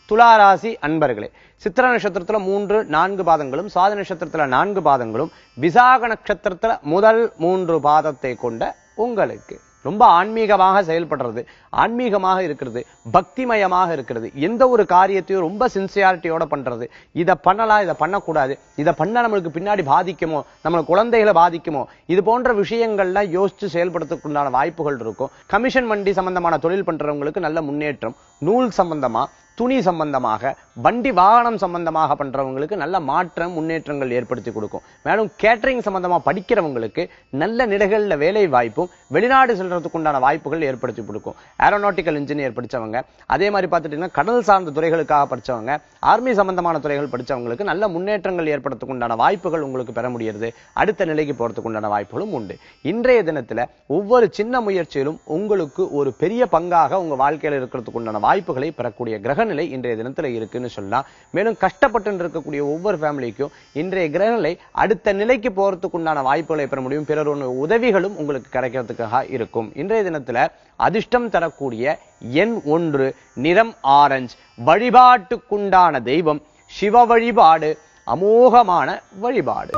துளாராசி அன்பர்களே, சித்திர நட்சத்திரத்துல 3, 4 பாதங்களும், சுவாதி நட்சத்திரத்துல 4 பாதங்களும், விசாக நட்சத்திரத்துல முதல் 3 பாதத்தை கொண்ட உங்களுக்கு ரொம்ப ஆன்மீகமாக செயல்படுறது, ஆன்மீகமாக இருக்கிறது, பக்திமயமாக இருக்கிறது, எந்த ஒரு காரியத்தையும் ரொம்ப சின்சியாரிட்டியோட பண்றது, இதை பண்ணலாம், இதை பண்ணக்கூடாது, இதை பண்ணா நம்மளுக்கு பின்னாடி பாதிக்குமோ, நம்ம குழந்தைகளை பாதிக்குமோ, இது போன்ற விஷயங்கள்லாம் யோசிச்சு செயல்படுறதுக்குண்டான வாய்ப்புகள் இருக்கும். கமிஷன் வண்டி சம்பந்தமான தொழில் பண்றவங்களுக்கு நல்ல முன்னேற்றம், நூல் சம்பந்தமா, துணி சம்பந்தமாக, வண்டி வாகனம் சம்பந்தமாக பண்றவங்களுக்கு நல்ல மாற்றம், முன்னேற்றங்கள் ஏற்படுத்தி கொடுக்கும். மேலும் கேட்டரிங் சம்பந்தமா படிக்கிறவங்களுக்கு நல்ல நிலைகள்ல வேலை வாய்ப்பும், வெளிநாடு செல்றதுக்கு உண்டான வாய்ப்புகள் ஏற்படுத்தி கொடுக்கும். ஏரோநாட்டிக்கல் இன்ஜினியர் படிச்சவங்க, அதே மாதிரி பார்த்துட்டீங்கன்னா கடல் சார்ந்த துறைகளுக்காக படிச்சவங்க, ஆர்மி சம்பந்தமான துறைகள் படிச்சவங்களுக்கு நல்ல முன்னேற்றங்கள் ஏற்படுறதுக்கு உண்டான வாய்ப்புகள் உங்களுக்கு பெற முடியாது. அடுத்த நிலைக்கு போறதுக்கு உண்டான வாய்ப்புகளும் உண்டு. இன்றைய தினத்துல ஒவ்வொரு சின்ன முயற்சியிலும் உங்களுக்கு ஒரு பெரிய பங்காக உங்க வாழ்க்கையில இருக்கிறதுக்கு உண்டான வாய்ப்புகளை பெறக்கூடிய கிரக நிலை இன்றைய தினத்துல இருக்குன்னு சொல்லலாம். மேலும் கஷ்டப்பட்டு இருக்கக்கூடிய ஒவ்வொரு ஃபேமிலிக்கும் இன்றைய கிரகநிலை அடுத்த நிலைக்கு போறதுக்கு உண்டான வாய்ப்புகளை பெற முடியும். பிறருடைய உதவிகளும் உங்களுக்கு கிடைக்கிறதுக்காக இருக்கும். இன்றைய தினத்துல அதிர்ஷ்டம் தரக்கூடிய எண் 1, நிறம் ஆரஞ்சு. வழிபாட்டுக்குண்டான தெய்வம் சிவ வழிபாடு, அமோகமான வழிபாடு.